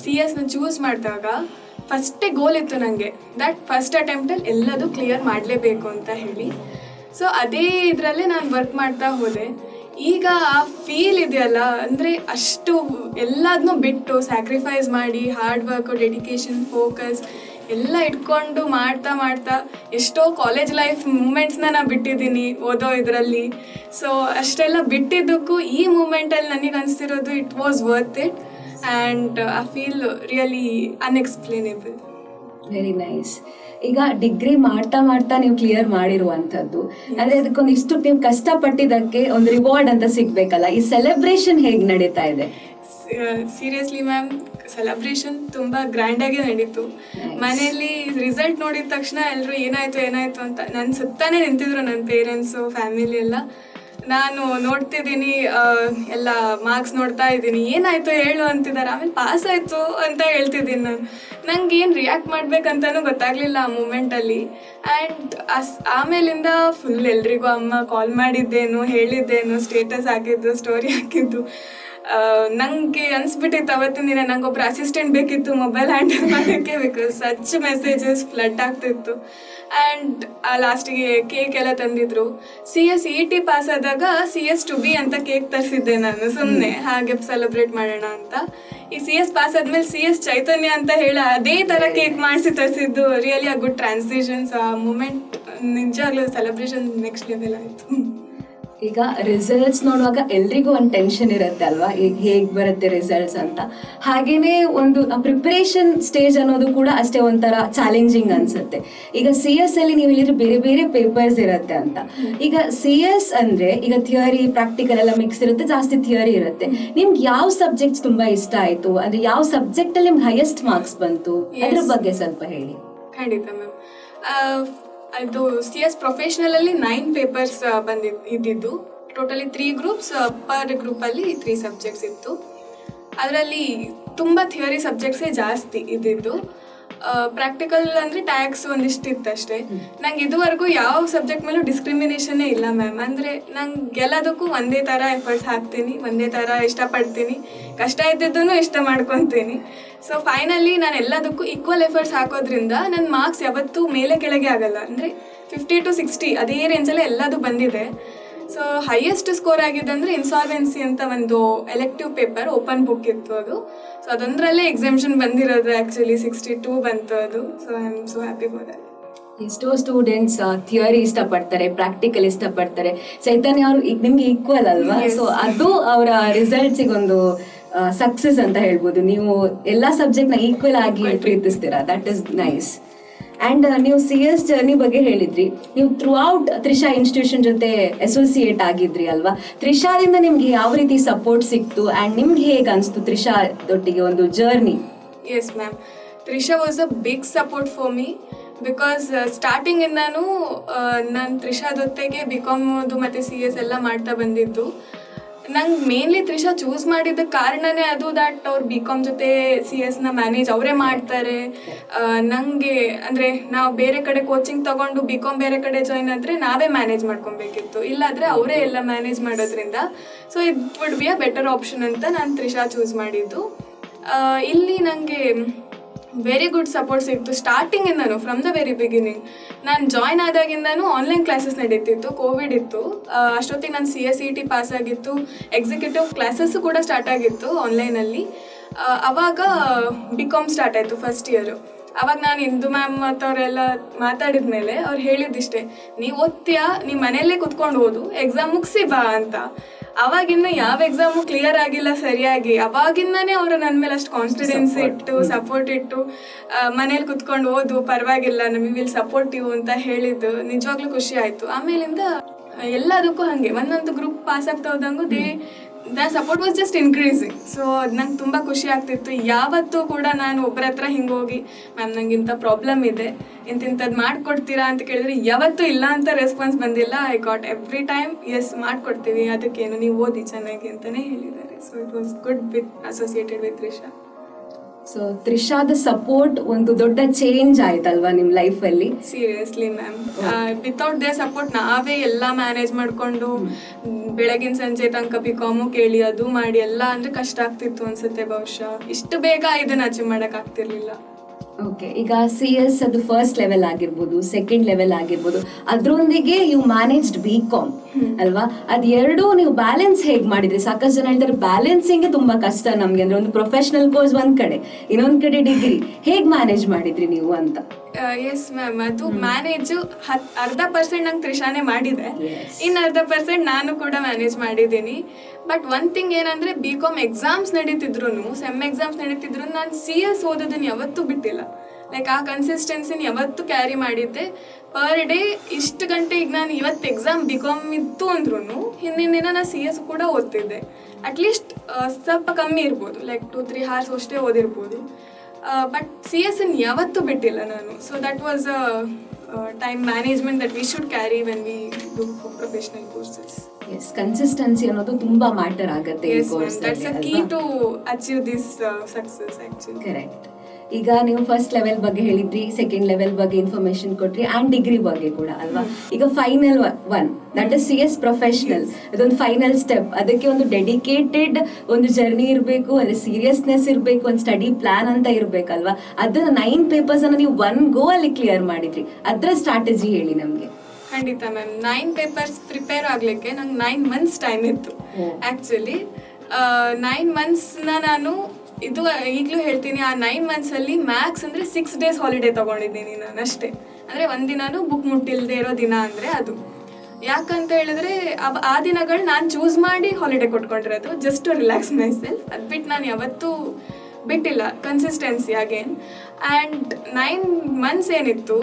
CS ಚೂಸ್ ಮಾಡಿದಾಗ ಫಸ್ಟೇ ಗೋಲ್ ಇತ್ತು ನನಗೆ, ದಟ್ ಫಸ್ಟ್ ಅಟೆಂಪ್ಟಲ್ಲಿ ಎಲ್ಲದೂ ಕ್ಲಿಯರ್ ಮಾಡಲೇಬೇಕು ಅಂತ ಹೇಳಿ. ಸೊ ಅದೇ ಇದರಲ್ಲೇ ನಾನು ವರ್ಕ್ ಮಾಡ್ತಾ ಹೋದೆ. ಈಗ ಆ ಫೀಲ್ ಇದೆಯಲ್ಲ, ಅಂದರೆ ಅಷ್ಟು ಎಲ್ಲದನ್ನೂ ಬಿಟ್ಟು ಸ್ಯಾಕ್ರಿಫೈಸ್ ಮಾಡಿ ಹಾರ್ಡ್ ವರ್ಕು, ಡೆಡಿಕೇಶನ್, ಫೋಕಸ್ ಎಲ್ಲ ಇಟ್ಕೊಂಡು ಮಾಡ್ತಾ ಎಷ್ಟೋ ಕಾಲೇಜ್ ಲೈಫ್ ಮೂಮೆಂಟ್ಸ್ನ ನಾನು ಬಿಟ್ಟಿದ್ದೀನಿ ಓದೋ ಇದರಲ್ಲಿ. ಸೊ ಅಷ್ಟೆಲ್ಲ ಬಿಟ್ಟಿದ್ದಕ್ಕೂ ಈ ಮೂಮೆಂಟಲ್ಲಿ ನನಗೆ ಅನಿಸ್ತಿರೋದು it was worth it and I feel really unexplainable. Very nice. ಈಗ ಡಿಗ್ರಿ ಮಾಡ್ತಾ ನೀವು ಕ್ಲಿಯರ್ ಮಾಡಿರುವಂಥದ್ದು, ಅಂದರೆ ಅದಕ್ಕೊಂದಿಷ್ಟು ನೀವು ಕಷ್ಟಪಟ್ಟಿದ್ದಕ್ಕೆ ಒಂದು ರಿವಾರ್ಡ್ ಅಂತ ಸಿಗ್ಬೇಕಲ್ಲ, ಈ ಸೆಲೆಬ್ರೇಷನ್ ಹೇಗೆ ನಡೀತಾ ಇದೆ? ಸೀರಿಯಸ್ಲಿ ಮ್ಯಾಮ್, ಸೆಲೆಬ್ರೇಷನ್ ತುಂಬ ಗ್ರ್ಯಾಂಡಾಗಿ ನಡೀತು. ಮನೆಯಲ್ಲಿ ರಿಸಲ್ಟ್ ನೋಡಿದ ತಕ್ಷಣ ಎಲ್ಲರೂ ಏನಾಯಿತು ಅಂತ ನನ್ನ ಸುತ್ತಾನೇ ನಿಂತಿದ್ರು, ನನ್ನ ಪೇರೆಂಟ್ಸು, ಫ್ಯಾಮಿಲಿ ಎಲ್ಲ. ನಾನು ನೋಡ್ತಿದ್ದೀನಿ, ಎಲ್ಲ ಮಾರ್ಕ್ಸ್ ನೋಡ್ತಾ ಇದ್ದೀನಿ, ಏನಾಯಿತು ಹೇಳು ಅಂತಿದ್ದಾರೆ. ಆಮೇಲೆ ಪಾಸ್ ಆಯಿತು ಅಂತ ಹೇಳ್ತಿದ್ದೀನಿ. ನಂಗೆ ಏನು ರಿಯಾಕ್ಟ್ ಮಾಡ್ಬೇಕಂತನೂ ಗೊತ್ತಾಗಲಿಲ್ಲ ಆ ಮೂಮೆಂಟಲ್ಲಿ. ಆ್ಯಂಡ್ ಆಮೇಲಿಂದ ಫುಲ್ ಎಲ್ರಿಗೂ ಅಮ್ಮ ಕಾಲ್ ಮಾಡಿದ್ದೇನು, ಹೇಳಿದ್ದೇನು, ಸ್ಟೇಟಸ್ ಹಾಕಿದ್ದು, ಸ್ಟೋರಿ ಹಾಕಿದ್ದು. ನನಗೆ ಅನಿಸ್ಬಿಟ್ಟಿತ್ತು ಅವತ್ತಿನ ದಿನ ನಂಗೊಬ್ಬರು ಅಸಿಸ್ಟೆಂಟ್ ಬೇಕಿತ್ತು ಮೊಬೈಲ್ ಹ್ಯಾಂಡಲ್ ಮಾಡೋಕ್ಕೆ, ಬಿಕಾಸ್ ಸಚ್ ಮೆಸೇಜಸ್ ಫ್ಲಡ್ ಆಗ್ತಿತ್ತು. ಆ್ಯಂಡ್ ಲಾಸ್ಟಿಗೆ ಕೇಕ್ ಎಲ್ಲ ತಂದಿದ್ರು. CS ET ಪಾಸ್ ಆದಾಗ CS to B ಅಂತ ಕೇಕ್ ತರಿಸಿದ್ದೆ ನಾನು, ಸುಮ್ಮನೆ ಹಾಗೆ ಸೆಲೆಬ್ರೇಟ್ ಮಾಡೋಣ ಅಂತ. ಈ CS ಪಾಸ್ ಆದಮೇಲೆ CS ಚೈತನ್ಯ ಅಂತ ಹೇಳಿ ಅದೇ ಥರ ಕೇಕ್ ಮಾಡಿಸಿ ತರಿಸಿದ್ದು ರಿಯಲಿ ಆ ಗುಡ್ ಟ್ರಾನ್ಸಿಷನ್ಸ್. ಆ ಮೂಮೆಂಟ್ ನಿಜವಾಗ್ಲೂ ಸೆಲೆಬ್ರೇಷನ್ ನೆಕ್ಸ್ಟ್ ಲೆವೆಲ್ ಆಯಿತು. ಈಗ ರಿಸಲ್ಟ್ಸ್ ನೋಡುವಾಗ ಎಲ್ರಿಗೂ ಒಂದು ಟೆನ್ಷನ್ ಇರುತ್ತೆ ಅಲ್ವಾ, ಈಗ ಹೇಗೆ ಬರುತ್ತೆ ರಿಸಲ್ಟ್ಸ್ ಅಂತ. ಹಾಗೇನೆ ಒಂದು ಪ್ರಿಪ್ರೇಷನ್ ಸ್ಟೇಜ್ ಅನ್ನೋದು ಕೂಡ ಅಷ್ಟೇ ಒಂಥರ ಚಾಲೆಂಜಿಂಗ್ ಅನ್ಸುತ್ತೆ. ಈಗ CS ಅಲ್ಲಿ ನೀವು ಹೇಳಿದ್ರೆ ಬೇರೆ ಬೇರೆ ಪೇಪರ್ಸ್ ಇರುತ್ತೆ ಅಂತ. ಈಗ CS ಅಂದ್ರೆ ಈಗ ಥಿಯರಿ ಪ್ರಾಕ್ಟಿಕಲ್ ಎಲ್ಲ ಮಿಕ್ಸ್ ಇರುತ್ತೆ, ಜಾಸ್ತಿ ಥಿಯರಿ ಇರುತ್ತೆ. ನಿಮ್ಗೆ ಯಾವ ಸಬ್ಜೆಕ್ಟ್ಸ್ ತುಂಬಾ ಇಷ್ಟ ಆಯ್ತು, ಅಂದ್ರೆ ಯಾವ ಸಬ್ಜೆಕ್ಟ್ ಅಲ್ಲಿ ನಿಮ್ಗೆ ಹೈಯೆಸ್ಟ್ ಮಾರ್ಕ್ಸ್ ಬಂತು, ಅದ್ರ ಬಗ್ಗೆ ಸ್ವಲ್ಪ ಹೇಳಿ. ಖಂಡಿತ ಮ್ಯಾಮ್. ಅದು CS ಪ್ರೊಫೆಷ್ನಲಲ್ಲಿ 9 ಪೇಪರ್ಸ್ ಇದ್ದಿದ್ದು. ಟೋಟಲಿ 3 ಗ್ರೂಪ್ಸ್, ಪರ್ ಗ್ರೂಪಲ್ಲಿ 3 ಸಬ್ಜೆಕ್ಟ್ಸ್ ಇತ್ತು. ಅದರಲ್ಲಿ ತುಂಬ ಥಿಯರಿ ಸಬ್ಜೆಕ್ಟ್ಸೇ ಜಾಸ್ತಿ ಇದ್ದಿದ್ದು. ಪ್ರಾಕ್ಟಿಕಲ್ ಅಂದರೆ ಟ್ಯಾಕ್ಸ್ ಒಂದಿಷ್ಟು ಇತ್ತಷ್ಟೇ. ನಂಗೆ ಇದುವರೆಗೂ ಯಾವ ಸಬ್ಜೆಕ್ಟ್ ಮೇಲೂ ಡಿಸ್ಕ್ರಿಮಿನೇಷನ್ನೇ ಇಲ್ಲ ಮ್ಯಾಮ್. ಅಂದರೆ ನಂಗೆ ಎಲ್ಲದಕ್ಕೂ ಒಂದೇ ಥರ ಎಫರ್ಟ್ಸ್ ಹಾಕ್ತೀನಿ, ಒಂದೇ ಥರ ಇಷ್ಟಪಡ್ತೀನಿ, ಕಷ್ಟ ಇದ್ದಿದ್ದೂ ಇಷ್ಟ ಮಾಡ್ಕೊತೀನಿ. ಸೊ ಫೈನಲಿ ನಾನು ಎಲ್ಲದಕ್ಕೂ ಈಕ್ವಲ್ ಎಫರ್ಟ್ಸ್ ಹಾಕೋದ್ರಿಂದ ನನ್ನ ಮಾರ್ಕ್ಸ್ ಯಾವತ್ತೂ ಮೇಲೆ ಕೆಳಗೆ ಆಗಲ್ಲ. ಅಂದರೆ 50 to 60 ಅದೇ ರೇಂಜಲ್ಲೇ ಎಲ್ಲದು ಬಂದಿದೆ. ಸೊ ಹೈಯೆಸ್ಟ್ ಸ್ಕೋರ್ ಆಗಿದೆ ಅಂದರೆ ಇನ್ಸಾಲ್ವೆನ್ಸಿ ಅಂತ ಒಂದು ಎಲೆಕ್ಟಿವ್ ಪೇಪರ್, ಓಪನ್ ಬುಕ್ ಇತ್ತು ಅದು. ಸೊ ಅದೊಂದರಲ್ಲೇ ಎಕ್ಸಾಮ್ಷನ್ ಬಂದಿರೋದು, ಆ್ಯಕ್ಚುಲಿ 62 ಬಂತು ಅದು. So I am so happy for that. ಎಷ್ಟೋ ಸ್ಟೂಡೆಂಟ್ಸ್ ಥಿಯರಿ ಇಷ್ಟಪಡ್ತಾರೆ, ಪ್ರಾಕ್ಟಿಕಲ್ ಇಷ್ಟಪಡ್ತಾರೆ. ಚೈತನ್ಯ ಅವರು ನಿಮ್ಗೆ ಈಕ್ವಲ್ ಅಲ್ವಾ, ಸೊ ಅದು ಅವರ ರಿಸಲ್ಟ್ಸಿಗೆ ಒಂದು ಸಕ್ಸಸ್ ಅಂತ ಹೇಳ್ಬೋದು. ನೀವು ಎಲ್ಲ ಸಬ್ಜೆಕ್ಟ್ನ ಈಕ್ವಲ್ ಆಗಿ ಪ್ರೀತಿಸ್ತೀರಾ, ದಟ್ ಇಸ್ ನೈಸ್. ಆ್ಯಂಡ್ ನೀವು CS ಜರ್ನಿ ಬಗ್ಗೆ ಹೇಳಿದ್ರಿ, ನೀವು ಥ್ರೂ ಔಟ್ ತ್ರಿಷಾ ಇನ್ಸ್ಟಿಟ್ಯೂಷನ್ ಜೊತೆ ಅಸೋಸಿಯೇಟ್ ಆಗಿದ್ರಿ ಅಲ್ವಾ. ತ್ರಿಷಾದಿಂದ ನಿಮ್ಗೆ ಯಾವ ರೀತಿ ಸಪೋರ್ಟ್ ಸಿಕ್ತು ಆ್ಯಂಡ್ ನಿಮ್ಗೆ ಹೇಗೆ ಅನಿಸ್ತು ತ್ರಿಷಾದೊಟ್ಟಿಗೆ ಒಂದು journey? Yes ma'am, Trisha was a big support for me. Because ಸ್ಟಾರ್ಟಿಂಗಿಂದನೂ ನಾನು ತ್ರಿಷಾದೊತ್ತಿಗೆ BCom ಮತ್ತು CS ಎಲ್ಲ ಮಾಡ್ತಾ ಬಂದಿದ್ದು. ನಂಗೆ ಮೇನ್ಲಿ ತ್ರಿಷಾ ಚೂಸ್ ಮಾಡಿದ್ದ ಕಾರಣನೇ ಅದು, ದಟ್ ಅವ್ರು BCom ಜೊತೆ CS ಮ್ಯಾನೇಜ್ ಅವರೇ ಮಾಡ್ತಾರೆ. ನನಗೆ ಅಂದರೆ ನಾವು ಬೇರೆ ಕಡೆ ಕೋಚಿಂಗ್ ತೊಗೊಂಡು BCom ಬೇರೆ ಕಡೆ ಜಾಯ್ನ್ ಆದರೆ ನಾವೇ ಮ್ಯಾನೇಜ್ ಮಾಡ್ಕೊಬೇಕಿತ್ತು, ಇಲ್ಲಾದರೆ ಅವರೇ ಎಲ್ಲ ಮ್ಯಾನೇಜ್ ಮಾಡೋದ್ರಿಂದ so it would be a better option ಅಂತ ನಾನು ತ್ರಿಷಾ ಚೂಸ್ ಮಾಡಿದ್ದು. ಇಲ್ಲಿ ನನಗೆ ವೆರಿ ಗುಡ್ ಸಪೋರ್ಟ್ ಸಿಕ್ತು ಸ್ಟಾರ್ಟಿಂಗಿಂದನು, ಫ್ರಮ್ ದ ವೆರಿ ಬಿಗಿನಿಂಗ್. ನಾನು ಜಾಯ್ನ್ ಆದಾಗಿಂದನೂ ಆನ್ಲೈನ್ ಕ್ಲಾಸಸ್ ನಡೀತಿತ್ತು, ಕೋವಿಡ್ ಇತ್ತು. ಅಷ್ಟೊತ್ತಿಗೆ ನಾನು CSET ಪಾಸ್ ಆಗಿತ್ತು, ಎಕ್ಸಿಕ್ಯೂಟಿವ್ ಕ್ಲಾಸಸ್ಸು ಕೂಡ ಸ್ಟಾರ್ಟ್ ಆಗಿತ್ತು ಆನ್ಲೈನಲ್ಲಿ. ಆವಾಗ BCom ಸ್ಟಾರ್ಟ್ ಆಯಿತು ಫಸ್ಟ್ ಇಯರು. ಅವಾಗ ನಾನು ಇಂದು ಮ್ಯಾಮ್ ಮತ್ತವರೆಲ್ಲ ಮಾತಾಡಿದ ಮೇಲೆ ಅವ್ರು ಹೇಳಿದ್ದಿಷ್ಟೇ, ನೀವು ಓದ್ತೀಯಾ, ನೀವು ಮನೆಯಲ್ಲೇ ಕುತ್ಕೊಂಡು ಓದು, ಎಕ್ಸಾಮ್ ಮುಗಿಸಿ ಬಾ ಅಂತ. ಅವಾಗಿನ್ನ ಯಾವ ಎಕ್ಸಾಮು ಕ್ಲಿಯರ್ ಆಗಿಲ್ಲ ಸರಿಯಾಗಿ, ಅವಾಗಿಂದನೇ ಅವರು ನನ್ನ ಮೇಲೆ ಅಷ್ಟು ಕಾನ್ಫಿಡೆನ್ಸ್ ಇಟ್ಟು ಸಪೋರ್ಟ್ ಇಟ್ಟು ಮನೇಲಿ ಕುತ್ಕೊಂಡು ಓದು ಪರವಾಗಿಲ್ಲ, ನಮಗೆ ವಿಲ್ ಸಪೋರ್ಟಿವ್ ಅಂತ ಹೇಳಿದ್ದು ನಿಜವಾಗ್ಲೂ ಖುಷಿ ಆಯಿತು. ಆಮೇಲಿಂದ ಎಲ್ಲದಕ್ಕೂ ಹಾಗೆ ಒಂದೊಂದು ಗ್ರೂಪ್ ಪಾಸ್ ಆಗ್ತಾ ಹೋದಂಗೂ the support was just increasing. So ಅದು ನಂಗೆ ತುಂಬ ಖುಷಿ ಆಗ್ತಿತ್ತು. ಯಾವತ್ತೂ ಕೂಡ ನಾನು ಒಬ್ಬರ ಹತ್ರ ಹಿಂಗೆ ಹೋಗಿ ಮ್ಯಾಮ್ ನಂಗೆ ಇಂಥ ಪ್ರಾಬ್ಲಮ್ ಇದೆ, ಇಂಥದ್ದು ಮಾಡಿಕೊಡ್ತೀರಾ ಅಂತ ಕೇಳಿದ್ರೆ ಯಾವತ್ತೂ ಇಲ್ಲ ಅಂತ ರೆಸ್ಪಾನ್ಸ್ ಬಂದಿಲ್ಲ. I got every time yes ಮಾಡಿಕೊಡ್ತೀವಿ, ಅದಕ್ಕೇನು ನೀವು ಓದಿ ಚೆನ್ನಾಗಿ ಅಂತಲೇ ಹೇಳಿದ್ದಾರೆ. So it was good with associated with Trisha. So ತ್ರಿಷಾದ ಸಪೋರ್ಟ್ ಒಂದು ದೊಡ್ಡ ಚೇಂಜ್ ಆಯ್ತಲ್ವಾ ನಿಮ್ಮ ಲೈಫಲ್ಲಿ? Seriously ma'am, without their support ನಾವೇ ಎಲ್ಲ ಮ್ಯಾನೇಜ್ ಮಾಡಿಕೊಂಡು ಬೆಳಗಿನ ಸಂಜೆ ತನಕ BCom ಕೇಳಿ ಅದು ಮಾಡಿ ಎಲ್ಲ ಅಂದರೆ ಕಷ್ಟ ಆಗ್ತಿತ್ತು ಅನ್ಸುತ್ತೆ ಬಹುಶಃ. ಇಷ್ಟು ಬೇಗ ಇದನ್ನು ಅಚೀವ್ ಮಾಡೋಕ್ಕಾಗ್ತಿರ್ಲಿಲ್ಲ. ಓಕೆ, ಈಗ CS ಅದು ಫಸ್ಟ್ ಲೆವೆಲ್ ಆಗಿರ್ಬೋದು, ಸೆಕೆಂಡ್ ಲೆವೆಲ್ ಆಗಿರ್ಬೋದು, ಅದರೊಂದಿಗೆ ಯು ಮ್ಯಾನೇಜ್ಡ್ BCom ಅಲ್ವಾ? ಅದೆರಡೂ ನೀವು ಬ್ಯಾಲೆನ್ಸ್ ಹೇಗೆ ಮಾಡಿದ್ರಿ? ಸಾಕಷ್ಟು ಜನ ಹೇಳ್ತಾರೆ ಬ್ಯಾಲೆನ್ಸಿಂಗ್ ತುಂಬಾ ಕಷ್ಟ ನಮ್ಗೆ, ಅಂದ್ರೆ ಒಂದು ಪ್ರೊಫೆಷನಲ್ ಕೋರ್ಸ್ ಒಂದ್ ಕಡೆ, ಇನ್ನೊಂದ್ ಕಡೆ ಡಿಗ್ರಿ, ಹೇಗೆ ಮ್ಯಾನೇಜ್ ಮಾಡಿದ್ರಿ ನೀವು ಅಂತ? ಎಸ್ ಮ್ಯಾಮ್, ಅದು ಮ್ಯಾನೇಜು 10% ನಂಗೆ ತ್ರಿಷಾನೇ ಮಾಡಿದೆ, ಇನ್ನು 10% ನಾನು ಕೂಡ ಮ್ಯಾನೇಜ್ ಮಾಡಿದ್ದೀನಿ. ಬಟ್ ಒನ್ ಥಿಂಗ್ ಏನಂದರೆ, BCom ಎಕ್ಸಾಮ್ಸ್ ನಡೀತಿದ್ರು, ಸೆಮ್ ಎಕ್ಸಾಮ್ಸ್ ನಡೀತಿದ್ರು, ನಾನು CS ಓದೋದನ್ನು ಯಾವತ್ತೂ ಬಿಟ್ಟಿಲ್ಲ. ಲೈಕ್ ಆ ಕನ್ಸಿಸ್ಟೆನ್ಸಿನ ಯಾವತ್ತೂ ಕ್ಯಾರಿ ಮಾಡಿದ್ದೆ. ಪರ್ ಡೇ ಇಷ್ಟು ಗಂಟೆ, ಈಗ ನಾನು ಇವತ್ತು ಎಕ್ಸಾಮ್ BCom ಇತ್ತು ಅಂದ್ರೂ ಹಿಂದಿನ ದಿನ ನಾನು CS ಕೂಡ ಓದ್ತಿದ್ದೆ. ಅಟ್ಲೀಸ್ಟ್ ಸ್ವಲ್ಪ ಕಮ್ಮಿ ಇರ್ಬೋದು, ಲೈಕ್ 2-3 hours ಅಷ್ಟೇ ಓದಿರ್ಬೋದು. ಬಟ್ CS ಯಾವತ್ತೂ ಬಿಟ್ಟಿಲ್ಲ ನಾನು. So that was a time management that we should carry when we do professional courses. Yes, consistency ಅನ್ನೋದು ತುಂಬಾ ಮ್ಯಾಟರ್ ಆಗುತ್ತೆ ಈ ಕೋರ್ಸ್ ಅಲ್ಲಿ. That's a key to achieve this success actually. Correct. ಈಗ ನೀವು ಫಸ್ಟ್ ಲೆವೆಲ್ ಬಗ್ಗೆ ಹೇಳಿದ್ರಿ, ಸೆಕೆಂಡ್ ಲೆವೆಲ್ ಬಗ್ಗೆ ಇನ್ಫಾರ್ಮೇಶನ್ ಕೊಟ್ರಿ, ಅಂಡ್ ಡಿಗ್ರಿ ಬಗ್ಗೆ ಕೂಡ ಅಲ್ವಾ? ಈಗ final one that is CS professional, ಅದೊಂದು ಫೈನಲ್ ಸ್ಟೆಪ್. ಅದಕ್ಕೆ ಒಂದು ಡೆಡಿಕೇಟೆಡ್ ಒಂದು ಜರ್ನಿ ಇರಬೇಕು, ಅಲ್ಲಿ ಸೀರಿಯಸ್ನೆಸ್ ಇರಬೇಕು, ಒಂದು ಸ್ಟಡಿ ಪ್ಲಾನ್ ಅಂತ ಇರಬೇಕಲ್ವಾ? ಅದನ್ನ 9 papers ಅನ್ನ ನೀವು 1 go ಅಲ್ಲಿ ಕ್ಲಿಯರ್ ಮಾಡಿದ್ರಿ, ಅದರ ಸ್ಟ್ರಾಟಜಿ ಹೇಳಿ ನಮಗೆ. ಖಂಡಿತ ಮ್ಯಾಮ್, 9 papers ಪ್ರಿಪೇರ್ ಆಗಲಿಕ್ಕೆ ನಂಗೆ 9 months ಟೈಮ್ ಇತ್ತು ಆ್ಯಕ್ಚುಲಿ. 9 monthsನ ನಾನು ಇದು ಈಗಲೂ ಹೇಳ್ತೀನಿ, ಆ 9 monthsಲ್ಲಿ ಮ್ಯಾಕ್ಸ್ ಅಂದರೆ 6 days ಹಾಲಿಡೇ ತೊಗೊಂಡಿದ್ದೀನಿ ನಾನು ಅಷ್ಟೇ. ಅಂದರೆ ಒಂದಿನೂ ಬುಕ್ ಮುಟ್ಟಿಲ್ಲದೆ ಇರೋ ದಿನ ಅಂದರೆ ಅದು. ಯಾಕಂತ ಹೇಳಿದ್ರೆ ಆ ದಿನಗಳು ನಾನು ಚೂಸ್ ಮಾಡಿ ಹಾಲಿಡೇ ಕೊಟ್ಕೊಂಡಿರೋದು, just to relax myself. ಅದು ಬಿಟ್ಟು ನಾನು ಯಾವತ್ತೂ ಬಿಟ್ಟಿಲ್ಲ ಕನ್ಸಿಸ್ಟೆನ್ಸಿ ಅಗೇನ್. ಆ್ಯಂಡ್ 9 months ಏನಿತ್ತು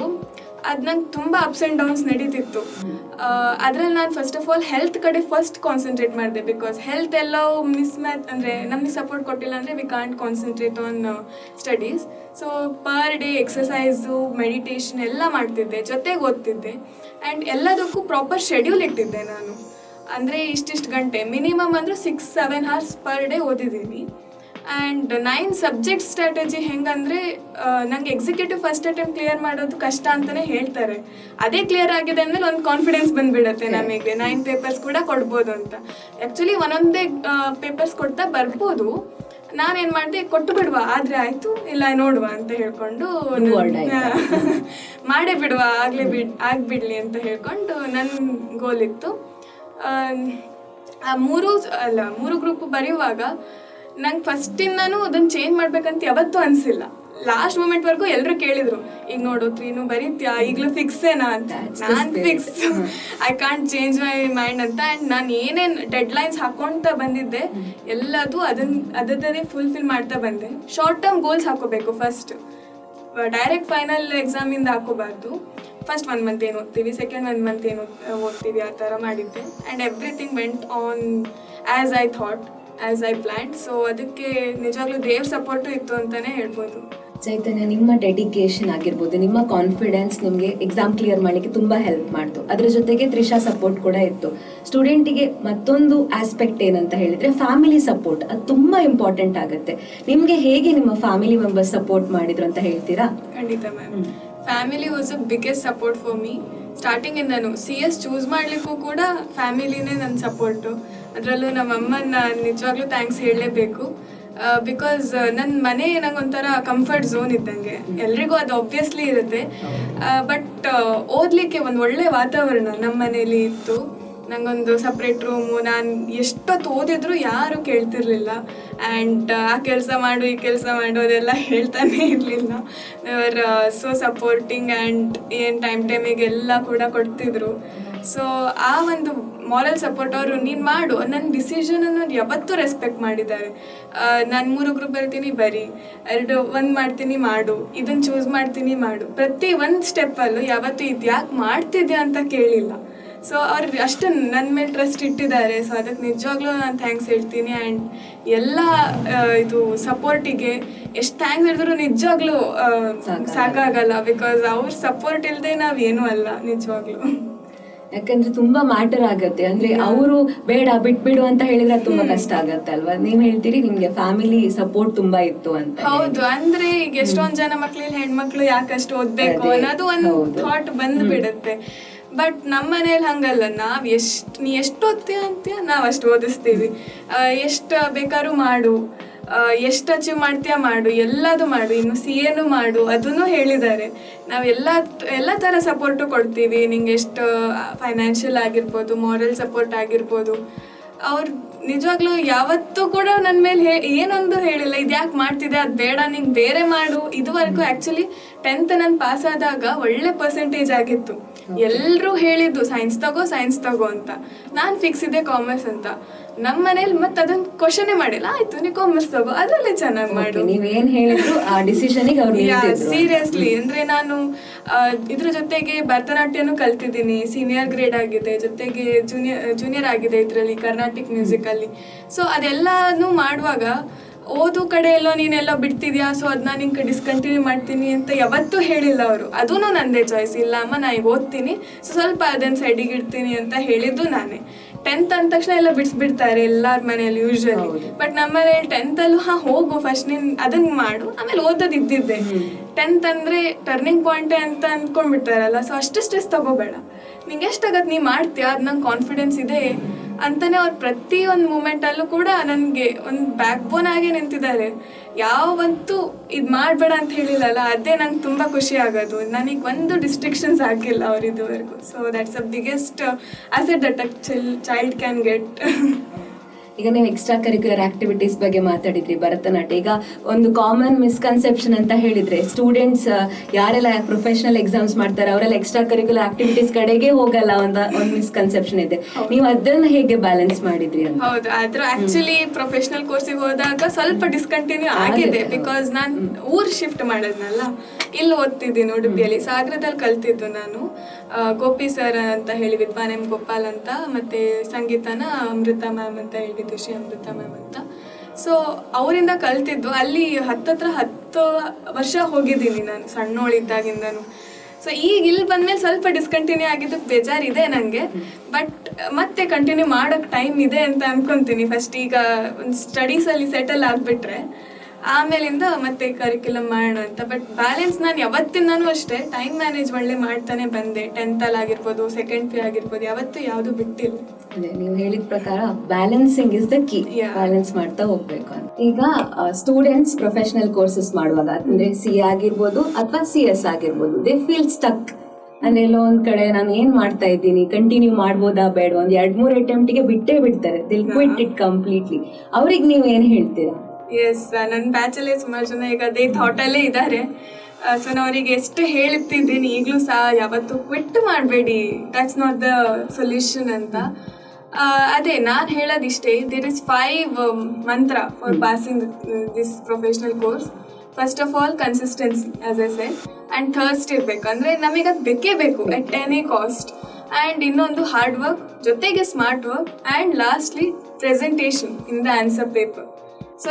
ಅದು ನಂಗೆ ತುಂಬ ಅಪ್ಸ್ ಆ್ಯಂಡ್ ಡೌನ್ಸ್ ನಡೀತಿತ್ತು. ಅದರಲ್ಲಿ ನಾನು ಫಸ್ಟ್ ಆಫ್ ಆಲ್ ಹೆಲ್ತ್ ಕಡೆ ಫಸ್ಟ್ ಕಾನ್ಸಂಟ್ರೇಟ್ ಮಾಡಿದೆ. ಬಿಕಾಸ್ ಹೆಲ್ತ್ ಎಲ್ಲೋ ಅಂದರೆ ನಮಗೆ ಸಪೋರ್ಟ್ ಕೊಟ್ಟಿಲ್ಲ ಅಂದರೆ we can't concentrate on studies. So per day exercise, meditation ಎಲ್ಲ ಮಾಡ್ತಿದ್ದೆ, ಜೊತೆಗೆ ಓದ್ತಿದ್ದೆ. ಆ್ಯಂಡ್ ಎಲ್ಲದಕ್ಕೂ ಪ್ರಾಪರ್ ಶೆಡ್ಯೂಲ್ ಇಟ್ಟಿದ್ದೆ ನಾನು. ಅಂದರೆ ಇಷ್ಟಿಷ್ಟು ಗಂಟೆ ಮಿನಿಮಮ್ ಅಂದರೆ 6-7 hours ಪರ್ ಡೇ ಓದಿದ್ದೀನಿ. ಆ್ಯಂಡ್ 9 subject ಸ್ಟ್ರಾಟಜಿ ಹೆಂಗಂದರೆ, ನಂಗೆ ಎಕ್ಸಿಕ್ಯೂಟಿವ್ ಫಸ್ಟ್ ಅಟೆಂಪ್ಟ್ ಕ್ಲಿಯರ್ ಮಾಡೋದು ಕಷ್ಟ ಅಂತಲೇ ಹೇಳ್ತಾರೆ. ಅದೇ ಕ್ಲಿಯರ್ ಆಗಿದೆ ಅಂದಮೇಲೆ ಒಂದು ಕಾನ್ಫಿಡೆನ್ಸ್ ಬಂದುಬಿಡುತ್ತೆ ನಮಗೆ, 9 papers ಕೂಡ ಕೊಡ್ಬೋದು ಅಂತ. ಆ್ಯಕ್ಚುಲಿ ಒಂದೊಂದೇ ಪೇಪರ್ಸ್ ಕೊಡ್ತಾ ಬರ್ಬೋದು. ನಾನೇನು ಮಾಡಿದೆ, ಕೊಟ್ಟು ಬಿಡುವ, ಆದರೆ ಆಯಿತು, ಇಲ್ಲ ನೋಡುವ ಅಂತ ಹೇಳ್ಕೊಂಡು ಮಾಡೇ ಬಿಡುವ, ಆಗಿಬಿಡ್ಲಿ ಅಂತ ಹೇಳ್ಕೊಂಡು ನನ್ನ ಗೋಲ್ ಇತ್ತು. ಆ 3 ಗ್ರೂಪ್ ಬರೆಯುವಾಗ ನಂಗೆ ಫಸ್ಟಿಂದನೂ ಅದನ್ನು ಚೇಂಜ್ ಮಾಡ್ಬೇಕಂತ ಯಾವತ್ತೂ ಅನಿಸಿಲ್ಲ. ಲಾಸ್ಟ್ ಮೂಮೆಂಟ್ವರೆಗೂ ಎಲ್ಲರೂ ಕೇಳಿದರು, ಈಗ ನೋಡು ನೀನು ಬರೀತ್ಯಾ, ಈಗಲೂ ಫಿಕ್ಸೇನಾ ಅಂತ. ನಾನು fix, I can't change my mind ಅಂತ. ಆ್ಯಂಡ್ ನಾನು ಏನೇನು ಡೆಡ್ಲೈನ್ಸ್ ಹಾಕ್ಕೊಳ್ತಾ ಬಂದಿದ್ದೆ ಎಲ್ಲದೂ ಅದರದ್ದೇ ಫುಲ್ಫಿಲ್ ಮಾಡ್ತಾ ಬಂದೆ. ಶಾರ್ಟ್ ಟರ್ಮ್ ಗೋಲ್ಸ್ ಹಾಕೋಬೇಕು ಫಸ್ಟ್, ಡೈರೆಕ್ಟ್ ಫೈನಲ್ ಎಕ್ಸಾಮಿಂದ ಹಾಕೋಬಾರ್ದು. ಫಸ್ಟ್ 1 month ಏನು ಓದ್ತೀವಿ, ಸೆಕೆಂಡ್ 1 month ಏನು ಓದ್ತೀವಿ, ಆ ಥರ ಮಾಡಿದ್ದೆ. And everything went on as I thought, as I plan. So ಅದಕ್ಕೆ ನಿಜವಾಗ್ಲೂ ದೇವ್ರ ಸಪೋರ್ಟು ಇತ್ತು ಅಂತಲೇ ಹೇಳ್ಬೋದು. ಚೈತನ್ಯ, ನಿಮ್ಮ ಡೆಡಿಕೇಶನ್ ಆಗಿರ್ಬೋದು, ನಿಮ್ಮ ಕಾನ್ಫಿಡೆನ್ಸ್ ನಿಮಗೆ ಎಕ್ಸಾಮ್ ಕ್ಲಿಯರ್ ಮಾಡಲಿಕ್ಕೆ ತುಂಬ ಹೆಲ್ಪ್ ಮಾಡ್ತು. ಅದರ ಜೊತೆಗೆ ತ್ರಿಷಾ ಸಪೋರ್ಟ್ ಕೂಡ ಇತ್ತು. ಸ್ಟೂಡೆಂಟಿಗೆ ಮತ್ತೊಂದು ಆಸ್ಪೆಕ್ಟ್ ಏನಂತ ಹೇಳಿದರೆ ಫ್ಯಾಮಿಲಿ ಸಪೋರ್ಟ್, ಅದು ತುಂಬ ಇಂಪಾರ್ಟೆಂಟ್ ಆಗುತ್ತೆ. ನಿಮಗೆ ಹೇಗೆ ನಿಮ್ಮ ಫ್ಯಾಮಿಲಿ ಮೆಂಬರ್ಸ್ ಸಪೋರ್ಟ್ ಮಾಡಿದ್ರು ಅಂತ ಹೇಳ್ತೀರಾ? ಖಂಡಿತ ma'am, family was a biggest support for me. ಸ್ಟಾರ್ಟಿಂಗಿಂದನೂ CS ಚೂಸ್ ಮಾಡಲಿಕ್ಕೂ ಕೂಡ ಫ್ಯಾಮಿಲಿನೇ ನನ್ನ ಸಪೋರ್ಟು. ಅದರಲ್ಲೂ ನಮ್ಮ ಅಮ್ಮನ ನಿಜವಾಗ್ಲೂ ಥ್ಯಾಂಕ್ಸ್ ಹೇಳಲೇಬೇಕು. ಬಿಕಾಸ್ ನನ್ನ ಮನೆ ನಂಗೊಂಥರ ಕಂಫರ್ಟ್ ಝೋನ್ ಇದ್ದಂಗೆ, ಎಲ್ರಿಗೂ ಅದು ಒಬ್ವಿಯಸ್ಲಿ ಇರುತ್ತೆ. ಬಟ್ ಓದಲಿಕ್ಕೆ ಒಂದು ಒಳ್ಳೆ ವಾತಾವರಣ ನಮ್ಮ ಮನೇಲಿ ಇತ್ತು. ನಂಗೊಂದು ಸಪ್ರೇಟ್ ರೂಮು, ನಾನು ಎಷ್ಟೊತ್ತು ಓದಿದ್ರು ಯಾರು ಕೇಳ್ತಿರ್ಲಿಲ್ಲ. ಆ್ಯಂಡ್ ಆ ಕೆಲಸ ಮಾಡು ಈ ಕೆಲಸ ಮಾಡು ಅದೆಲ್ಲ ಹೇಳ್ತಾನೆ ಇರಲಿಲ್ಲ. ದೇವರ್ ಸೋ ಸಪೋರ್ಟಿಂಗ್ ಆ್ಯಂಡ್ ಏನು ಟೈಮಿಗೆಲ್ಲ ಕೂಡ ಕೊಡ್ತಿದ್ರು. ಸೊ ಆ ಒಂದು ಮಾರಲ್ ಸಪೋರ್ಟ್ ಅವರು ನೀನು ಮಾಡು, ನನ್ನ ಡಿಸಿಷನನ್ನು ಯಾವತ್ತೂ ರೆಸ್ಪೆಕ್ಟ್ ಮಾಡಿದ್ದಾರೆ. ನಾನು 3 ಗ್ರೂಪ್ ಬರ್ತೀನಿ ಬರೀ, 1 ಮಾಡ್ತೀನಿ ಮಾಡು, ಇದನ್ನು ಚೂಸ್ ಮಾಡ್ತೀನಿ ಮಾಡು, ಪ್ರತಿ ಒಂದು ಸ್ಟೆಪ್ಪಲ್ಲೂ ಯಾವತ್ತೂ ಇದು ಯಾಕೆ ಮಾಡ್ತಿದ್ಯಾ ಅಂತ ಕೇಳಿಲ್ಲ. ಸೊ ಅವ್ರು ಅಷ್ಟು ನನ್ನ ಮೇಲೆ ಟ್ರಸ್ಟ್ ಇಟ್ಟಿದ್ದಾರೆ. ಸೊ ಅದಕ್ಕೆ ನಿಜವಾಗ್ಲೂ ನಾನು ಥ್ಯಾಂಕ್ಸ್ ಹೇಳ್ತೀನಿ. ಆ್ಯಂಡ್ ಎಲ್ಲ ಇದು ಸಪೋರ್ಟಿಗೆ ಎಷ್ಟು ಥ್ಯಾಂಕ್ಸ್ ಹೇಳಿದ್ರು ನಿಜವಾಗ್ಲೂ ಸಾಕಾಗಲ್ಲ. ಬಿಕಾಸ್ ಅವ್ರ ಸಪೋರ್ಟ್ ಇಲ್ಲದೆ ನಾವೇನೂ ಅಲ್ಲ ನಿಜವಾಗ್ಲೂ. ಯಾಕಂದ್ರೆ ತುಂಬಾ ಮ್ಯಾಟರ್ ಆಗತ್ತೆ. ಅಂದ್ರೆ ಅವರು ಬೇಡ ಬಿಟ್ಬಿಡು ಅಂತ ಹೇಳಿದ್ರೆ ತುಂಬಾ ಕಷ್ಟ ಆಗತ್ತೆ ಅಲ್ವಾ? ನೀವ್ ಹೇಳ್ತೀರಿ ನಿಮ್ಗೆ ಫ್ಯಾಮಿಲಿ ಸಪೋರ್ಟ್ ತುಂಬಾ ಇತ್ತು ಅಂತ. ಹೌದು, ಅಂದ್ರೆ ಈಗ ಎಷ್ಟೊಂದ್ ಜನ ಮಕ್ಳಿಗೆ ಹೆಣ್ಮಕ್ಳು ಯಾಕಷ್ಟು ಓದ್ಬೇಕು ಅನ್ನೋದು ಒಂದು ಥಾಟ್ ಬಂದು ಬಿಡುತ್ತೆ. ಬಟ್ ನಮ್ಮ ಮನೇಲಿ ಹಂಗಲ್ಲ. ನೀ ಎಷ್ಟು ಓದ್ತೀಯ ಅಂತೀಯ ನಾವು ಅಷ್ಟು ಓದಿಸ್ತೀವಿ. ಎಷ್ಟು ಬೇಕಾದ್ರೂ ಮಾಡು, ಎಷ್ಟು ಅಚೀವ್ ಮಾಡ್ತೀಯ ಮಾಡು, ಎಲ್ಲದು ಮಾಡು, ಇನ್ನು CAನೂ ಮಾಡು ಅದನ್ನು ಹೇಳಿದ್ದಾರೆ. ನಾವು ಎಲ್ಲ ಥರ ಸಪೋರ್ಟು ಕೊಡ್ತೀವಿ. ನಿಂಗೆ ಎಷ್ಟು ಫೈನಾನ್ಷಿಯಲ್ ಆಗಿರ್ಬೋದು, ಮಾರಲ್ ಸಪೋರ್ಟ್ ಆಗಿರ್ಬೋದು. ಅವ್ರು ನಿಜವಾಗ್ಲೂ ಯಾವತ್ತೂ ಕೂಡ ನನ್ನ ಮೇಲೆ ಏನೊಂದು ಹೇಳಿಲ್ಲ, ಇದು ಯಾಕೆ ಮಾಡ್ತಿದ್ದೆ, ಅದು ಬೇಡ, ನಿಂಗೆ ಬೇರೆ ಮಾಡು. ಇದುವರೆಗೂ ಆ್ಯಕ್ಚುಲಿ 10th ನಾನು ಪಾಸ್ ಆದಾಗ ಒಳ್ಳೆ ಪರ್ಸೆಂಟೇಜ್ ಆಗಿತ್ತು. ಎಲ್ಲರೂ ಹೇಳಿದ್ದು ಸೈನ್ಸ್ ತಗೋ ಅಂತ. ನಾನು ಫಿಕ್ಸ್ ಇದೆ ಕಾಮರ್ಸ್ ಅಂತ. ನಮ್ಮ ಮನೇಲಿ ಮತ್ತೆ ಅದನ್ನ ಕ್ವಶನೇ ಮಾಡಿಲ್ಲ, ಆಯ್ತು ನೀ ಕಾಮರ್ಸ್ ತಗೋ, ಅದರಲ್ಲೇ ಚೆನ್ನಾಗಿ ಮಾಡು. ನೀವೇನ್ ಹೇಳಿದ್ರು ಆ ಡಿಸಿಷನ್ಗೆ ಅವ್ರು ಸೀರಿಯಸ್ಲಿ. ಅಂದ್ರೆ ನಾನು ಇದ್ರ ಜೊತೆಗೆ ಭರತನಾಟ್ಯನೂ ಕಲ್ತಿದ್ದೀನಿ, ಸೀನಿಯರ್ ಗ್ರೇಡ್ ಆಗಿದೆ, ಜೊತೆಗೆ ಜೂನಿಯರ್ ಆಗಿದೆ ಇದರಲ್ಲಿ ಕರ್ನಾಟಿಕ್ ಮ್ಯೂಸಿಕಲ್ಲಿ. ಸೊ ಅದೆಲ್ಲನೂ ಮಾಡುವಾಗ ಓದು ಕಡೆ ಎಲ್ಲೋ ನೀನೆಲ್ಲ ಬಿಡ್ತಿದ್ಯಾ, ಸೊ ಅದನ್ನ ನಿಂಗೆ ಡಿಸ್ಕಂಟಿನ್ಯೂ ಮಾಡ್ತೀನಿ ಅಂತ ಯಾವತ್ತೂ ಹೇಳಿಲ್ಲ ಅವರು. ಅದೂ ನಂದೇ ಚಾಯ್ಸ್. ಇಲ್ಲ ಅಮ್ಮ ನಾ ಈಗ ಓದ್ತೀನಿ, ಸೊ ಸ್ವಲ್ಪ ಅದನ್ನು ಸೈಡಿಗೆ ಇಡ್ತೀನಿ ಅಂತ ಹೇಳಿದ್ದು ನಾನೇ. 10th ಅಂದ ತಕ್ಷಣ ಎಲ್ಲ ಬಿಡಿಸ್ಬಿಡ್ತಾರೆ ಎಲ್ಲರ ಮನೆಯಲ್ಲಿ ಯೂಶ್ವಲಿ. ಬಟ್ ನಮ್ಮ ಮನೇಲಿ 10th ಹೋಗು ಫಸ್ಟ್ ನೀನು ಅದನ್ನು ಮಾಡು, ಆಮೇಲೆ ಓದೋದು ಇದ್ದಿದ್ದೆ. 10th ಅಂದರೆ ಟರ್ನಿಂಗ್ ಪಾಯಿಂಟೇ ಅಂತ ಅಂದ್ಕೊಂಡ್ಬಿಡ್ತಾರಲ್ಲ. ಸೊ ಅಷ್ಟು ಸ್ಟ್ರೆಸ್ ತಗೋಬೇಡ, ನಿಂಗೆ ಎಷ್ಟಾಗತ್ತೆ ನೀ ಮಾಡ್ತೀಯ, ಅದು ನಂಗೆ ಕಾನ್ಫಿಡೆನ್ಸ್ ಇದೆ ಅಂತಲೇ ಅವ್ರು ಪ್ರತಿ ಒಂದು ಮೂಮೆಂಟಲ್ಲೂ ಕೂಡ ನನಗೆ ಒಂದು ಬ್ಯಾಕ್ ಬೋನ್ ಆಗೇ ನಿಂತಿದ್ದಾರೆ. ಯಾವಂತೂ ಇದು ಮಾಡಬೇಡ ಅಂತ ಹೇಳಿಲ್ಲಲ್ಲ, ಅದೇ ನಂಗೆ ತುಂಬ ಖುಷಿ ಆಗೋದು. ನನಗೆ ಒಂದು ಡಿಸ್ಟ್ರಿಕ್ಷನ್ಸ್ ಆಗಿಲ್ಲ ಅವ್ರು ಇದುವರೆಗೂ. So that's a biggest asset that a child can get. ಈಗ ನೀವು ಎಕ್ಸ್ಟ್ರಾ ಕರಿಕ್ಯುಲರ್ ಆಕ್ಟಿವಿಟೀಸ್ ಬಗ್ಗೆ ಮಾತಾಡಿದ್ರಿ, ಭರತನಾಟ್ಯ. ಈಗ ಒಂದು ಕಾಮನ್ ಮಿಸ್ಕನ್ಸೆಪ್ಷನ್ ಅಂತ ಹೇಳಿದ್ರೆ, ಸ್ಟೂಡೆಂಟ್ಸ್ ಯಾರೆಲ್ಲ ಪ್ರೊಫೆಷನಲ್ ಎಕ್ಸಾಮ್ಸ್ ಮಾಡ್ತಾರೆ ಅವರೆಲ್ಲ ಎಕ್ಸ್ಟ್ರಾ ಕರಿಕ್ಯುಲರ್ ಆಕ್ಟಿವಿಟೀಸ್ ಕಡೆಗೆ ಹೋಗಲ್ಲ ಒಂದು ಮಿಸ್ಕನ್ಸೆಪ್ಷನ್ ಇದೆ. ನೀವು ಅದನ್ನ ಹೇಗೆ ಬ್ಯಾಲೆನ್ಸ್ ಮಾಡಿದ್ರಿ ಅಂತ? ಹೌದು, ಆದ್ರೆ ಆಕ್ಚುಲಿ ಪ್ರೊಫೆಷನಲ್ ಕೋರ್ಸಿಗೆ ಹೋದಾಗ ಸ್ವಲ್ಪ ಡಿಸ್ಕಂಟಿನ್ಯೂ ಆಗಿದೆ. ಬಿಕಾಸ್ ನಾನು ಊರ್ ಶಿಫ್ಟ್ ಮಾಡೋದ್ನಲ್ಲ, ಇಲ್ಲಿ ಓದ್ತಿದ್ದೀನಿ ಉಡುಪಿಯಲ್ಲಿ, ಸಾಗರದಲ್ಲಿ ಕಲ್ತಿದ್ದು ನಾನು. ಗೋಪಿ ಸರ್ ಅಂತ ಹೇಳಿ ವಿದ್ವಾನ್ ಎಂ ಗೋಪಾಲ್ ಅಂತ, ಮತ್ತೆ ಸಂಗೀತನ ಅಮೃತ ಮ್ಯಾಮ್ ಅಂತ ಹೇಳಿ ದುಷಿ ಅಮೃತ ಮ್ಯಾಮ್ ಅಂತ. ಸೊ ಅವರಿಂದ ಕಲ್ತಿದ್ದು. ಅಲ್ಲಿ 10 ವರ್ಷ ಹೋಗಿದ್ದೀನಿ ನಾನು ಸಣ್ಣೋಳಿದ್ದಾಗಿಂದನು. ಸೊ ಈಗ ಇಲ್ಲಿ ಬಂದಮೇಲೆ ಸ್ವಲ್ಪ ಡಿಸ್ಕಂಟಿನ್ಯೂ ಆಗಿದ್ದಕ್ಕೆ ಬೇಜಾರಿದೆ ನನಗೆ. ಬಟ್ ಮತ್ತೆ ಕಂಟಿನ್ಯೂ ಮಾಡೋಕ್ಕೆ ಟೈಮ್ ಇದೆ ಅಂತ ಅನ್ಕೊತೀನಿ. ಫಸ್ಟ್ ಈಗ ಒಂದು ಸ್ಟಡೀಸಲ್ಲಿ ಸೆಟಲ್ ಆಗಿಬಿಟ್ರೆ ಆಮೇಲಿಂದ ಮತ್ತೆ ಕರಿಕ್ಯುಲಮ್ ಮಾಡೋಣ ಅಂತ. ಬಟ್ ಬ್ಯಾಲೆನ್ಸ್ ನಾನು ಯಾವತ್ತಿಂದನೂ ಅಷ್ಟೇ ಟೈಮ್ ಮ್ಯಾನೇಜ್ ಒಳ್ಳೆ ಮಾಡ್ತಾನೆ ಬಂದೆ. 10th ಆಗಿರ್ಬೋದು, ಸೆಕೆಂಡ್ ಪಿ ಆಗಿರ್ಬೋದು, ಯಾವತ್ತೂ ಯಾವುದು ಬಿಟ್ಟಿಲ್ಲ. ಅದೇ ನೀವು ಹೇಳಿದ ಪ್ರಕಾರ balancing is the key. Balance ಮಾಡ್ತಾ ಹೋಗ್ಬೇಕು ಅಂತ. ಈಗ ಸ್ಟೂಡೆಂಟ್ಸ್ ಪ್ರೊಫೆಷನಲ್ ಕೋರ್ಸಸ್ ಮಾಡುವಾಗ, ಅಂದ್ರೆ CA ಆಗಿರ್ಬೋದು ಅಥವಾ CS ಆಗಿರ್ಬೋದು, ದೇ ಫೀಲ್ ಸ್ಟಕ್. ಅಂದ್ರೆ ಎಲ್ಲೋ ಒಂದ್ ಕಡೆ ನಾನು ಏನ್ ಮಾಡ್ತಾ ಇದ್ದೀನಿ, ಕಂಟಿನ್ಯೂ ಮಾಡ್ಬೋದಾ ಬೇಡ, ಒಂದ್ 2-3 ಅಟೆಂಪ್ಟಿಗೆ ಬಿಟ್ಟೇ ಬಿಡ್ತಾರೆ. ದಿಲ್ ಕ್ವಿಟ್ ಇಟ್ ಕಂಪ್ಲೀಟ್ಲಿ. ಅವ್ರಿಗೆ ನೀವು ಏನ್ ಹೇಳ್ತೀರಾ? ಎಸ್, ನನ್ನ ಬ್ಯಾಚಲ್ಲೇ ಸುಮಾರು ಜನ ಈಗ ಅದೇ ಥಾಟಲ್ಲೇ ಇದ್ದಾರೆ. ಸೊ ನಾನು ಅವರಿಗೆ ಎಷ್ಟು ಹೇಳ್ತಿದ್ದೀನಿ ಈಗಲೂ ಸಹ, ಯಾವತ್ತು ಕ್ವಿಟ್ ಮಾಡಬೇಡಿ, ದಟ್ಸ್ ನಾಟ್ ದ ಸೊಲ್ಯೂಷನ್ ಅಂತ. ಅದೇ ನಾನು ಹೇಳೋದಿಷ್ಟೇ, ದೇರ್ ಇಸ್ 5 ಮಂತ್ರ for passing this professional course. First of all consistency, as I said, and thirst ಇರಬೇಕು. ಅಂದರೆ ನಮಗೆ ಅದು ಬೇಕೇ ಬೇಕು ಎಟ್ ಎನಿ ಕಾಸ್ಟ್. ಆ್ಯಂಡ್ ಇನ್ನೊಂದು ಹಾರ್ಡ್ ವರ್ಕ್, ಜೊತೆಗೆ smart work, and lastly presentation in the answer paper. So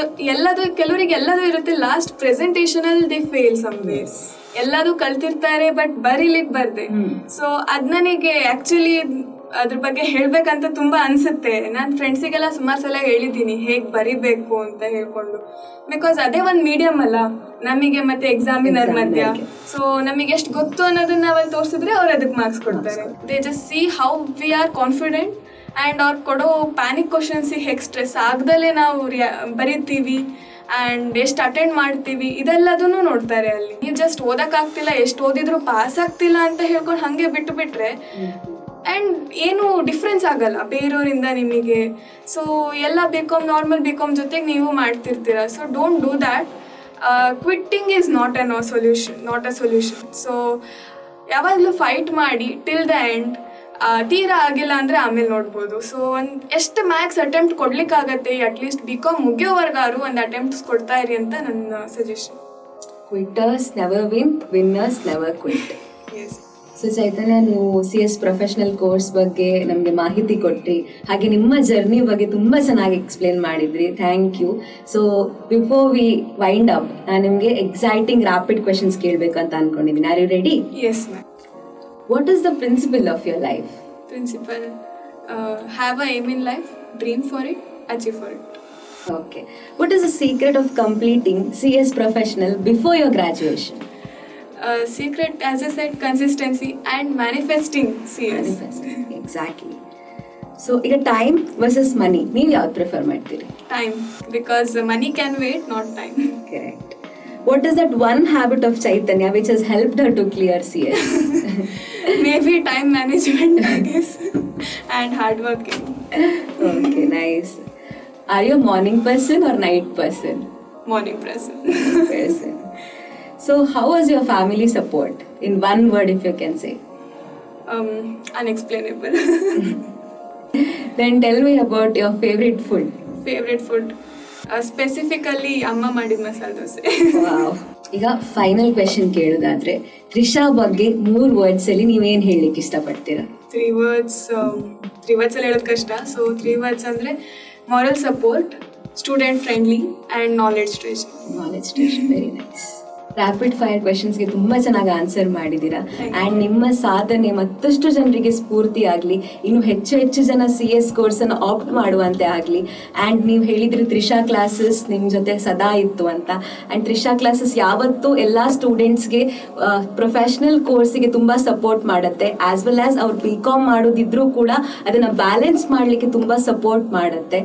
ಕೆಲವರಿಗೆ ಎಲ್ಲದೂ ಇರುತ್ತೆ, ಲಾಸ್ಟ್ ಪ್ರೆಸೆಂಟೇಷನಲ್ಲಿ ದಿ ಫೇಲ್ ಸಮ್ವೇರ್. ಎಲ್ಲದೂ ಕಲ್ತಿರ್ತಾರೆ ಬಟ್ ಬರೀಲಿಕ್ಕೆ ಬರ್ದೆ. ಸೊ ಅದು ನನಗೆ ಆ್ಯಕ್ಚುಲಿ ಅದ್ರ ಬಗ್ಗೆ ಹೇಳಬೇಕಂತ ತುಂಬ ಅನಿಸುತ್ತೆ. ನಾನು ಫ್ರೆಂಡ್ಸಿಗೆಲ್ಲ ಸುಮಾರು ಸಲ ಹೇಳಿದ್ದೀನಿ ಹೇಗೆ ಬರಿಬೇಕು ಅಂತ ಹೇಳ್ಕೊಂಡು. ಬಿಕಾಸ್ ಅದೇ ಒಂದು ಮೀಡಿಯಮ್ ಅಲ್ಲ ನಮಗೆ, ಮತ್ತೆ ಎಕ್ಸಾಮಿನರ್ ಮಧ್ಯ. ಸೊ ನಮಗೆ ಎಷ್ಟು ಗೊತ್ತು ಅನ್ನೋದನ್ನ ನಾವಲ್ಲಿ ತೋರಿಸಿದ್ರೆ ಅವ್ರು ಅದಕ್ಕೆ ಮಾರ್ಕ್ಸ್ ಕೊಡ್ತಾರೆ. They just C how we are confident. And ಅವ್ರು ಕೊಡೋ ಪ್ಯಾನಿಕ್ ಕ್ವಶನ್ಸಿಗೆ ಹೇಗೆ ಸ್ಟ್ರೆಸ್ ಆಗ್ದಲೇ ನಾವು ಬರೀತೀವಿ ಆ್ಯಂಡ್ ಎಷ್ಟು ಅಟೆಂಡ್ ಮಾಡ್ತೀವಿ ಇದೆಲ್ಲದನ್ನು ನೋಡ್ತಾರೆ ಅಲ್ಲಿ. ನೀವು ಜಸ್ಟ್ ಓದೋಕ್ಕಾಗ್ತಿಲ್ಲ, ಎಷ್ಟು ಓದಿದ್ರು ಪಾಸ್ ಆಗ್ತಿಲ್ಲ ಅಂತ ಹೇಳ್ಕೊಂಡು ಹಾಗೆ ಬಿಟ್ಟರೆ ಆ್ಯಂಡ್ ಏನು ಡಿಫ್ರೆನ್ಸ್ ಆಗಲ್ಲ ಬೇರೆಯವರಿಂದ ನಿಮಗೆ. ಸೊ ಎಲ್ಲ ನಾರ್ಮಲ್ ಬಿ.ಕಾಮ್ ಜೊತೆಗೆ ನೀವು ಮಾಡ್ತಿರ್ತೀರ. So don't do that. Quitting is not a solution. So ಯಾವಾಗಲೂ ಫೈಟ್ ಮಾಡಿ ಟಿಲ್ ದ ಎಂಡ್. ತೀರಾ ಆಗಿಲ್ಲ ಅಂದರೆ ಆಮೇಲೆ ನೋಡ್ಬೋದು. ಸೊ ಎಷ್ಟು ಮ್ಯಾಕ್ಸ್ ಅಟೆಂಪ್ಟ್ ಕೊಡ್ಲಿಕ್ಕಾಗತ್ತೆ, ಅಟ್ಲೀಸ್ಟ್ ಬಿ.ಕಾಮ್ ಮುಗಿಯೋವರೆಗಾರು ಒಂದು ಅಟೆಂಪ್ಟ್ಸ್ ಕೊಡ್ತಾ ಇರಿ ಅಂತ ನನ್ನ suggestion. Quitters never win, winners never quit. Yes. So Chaitanya, ನೀವು CS ಪ್ರೊಫೆಷನಲ್ ಕೋರ್ಸ್ ಬಗ್ಗೆ ನಮಗೆ ಮಾಹಿತಿ ಕೊಟ್ರಿ, ಹಾಗೆ ನಿಮ್ಮ ಜರ್ನಿ ಬಗ್ಗೆ ತುಂಬ ಚೆನ್ನಾಗಿ ಎಕ್ಸ್ಪ್ಲೇನ್ ಮಾಡಿದ್ರಿ. Thank you. So before we wind up, ನಾನು ನಿಮಗೆ ಎಕ್ಸೈಟಿಂಗ್ ರ್ಯಾಪಿಡ್ ಕ್ವೆಶನ್ಸ್ ಕೇಳಬೇಕು ಅಂತ ಅನ್ಕೊಂಡಿದ್ದೀನಿ. Are you ready? Yes ma'am. What is the principle of your life? Principle, have a aim in life, dream for it, achieve for it. Okay. What is the secret of completing CS professional before your graduation? Secret, as I said, consistency and manifesting CS. Manifesting. Exactly. So, ಈಗ time versus money, ನೀವು ಯಾವ್ದು prefer ಮಾಡ್ತೀರಿ? Time, because money can wait, not time. Correct. What is that one habit of Chaitanya which has helped her to clear CS? Maybe time management, I guess, and hard working. Okay, nice. Are you a morning person or night person? Morning person. Person. So, how was your family support? In one word, if you can say. Unexplainable. Then tell me about your favorite food. Favorite food, specifically ಅಮ್ಮ ಮಾಡಿದ masala dosa. Wow. ಈಗ final question ಕೇಳೋದಾದ್ರೆ, Trisha ಬಗ್ಗೆ 3 words ಅಲ್ಲಿ ನೀವೇನು ಹೇಳಲಿಕ್ಕೆ ಇಷ್ಟಪಡ್ತೀರಾ? 3 words ಅಲ್ಲಿ ಹೇಳೋದು ಕಷ್ಟ. ಸೊ 3 words ಅಂದರೆ moral support, student friendly and knowledge treasure. Knowledge treasure, very nice. Rapid fire ಕ್ವೆಶನ್ಸ್ಗೆ ತುಂಬ ಚೆನ್ನಾಗಿ ಆನ್ಸರ್ ಮಾಡಿದ್ದೀರಾ. ಆ್ಯಂಡ್ ನಿಮ್ಮ ಸಾಧನೆ ಮತ್ತಷ್ಟು ಜನರಿಗೆ ಸ್ಫೂರ್ತಿ ಆಗಲಿ, ಇನ್ನು ಹೆಚ್ಚು ಜನ CS ಕೋರ್ಸನ್ನು ಆಪ್ಟ್ ಮಾಡುವಂತೆ ಆಗಲಿ. ಆ್ಯಂಡ್ ನೀವು ಹೇಳಿದ್ರಿ ತ್ರಿಷಾ ಕ್ಲಾಸಸ್ ನಿಮ್ಮ ಜೊತೆ ಸದಾ ಇತ್ತು ಅಂತ. ಆ್ಯಂಡ್ ತ್ರಿಷಾ ಕ್ಲಾಸಸ್ ಯಾವತ್ತೂ ಎಲ್ಲ ಸ್ಟೂಡೆಂಟ್ಸ್ಗೆ ಪ್ರೊಫೆಷ್ನಲ್ ಕೋರ್ಸಿಗೆ ತುಂಬ ಸಪೋರ್ಟ್ ಮಾಡುತ್ತೆ. ಆ್ಯಸ್ ವೆಲ್ ಆಸ್ ಅವ್ರು B.com ಮಾಡೋದಿದ್ರೂ ಕೂಡ ಅದನ್ನು ಬ್ಯಾಲೆನ್ಸ್ ಮಾಡಲಿಕ್ಕೆ ತುಂಬ ಸಪೋರ್ಟ್ ಮಾಡುತ್ತೆ.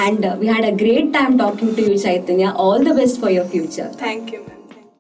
And we had a great time talking to you Chaitanya. All the best for your future. Thank you.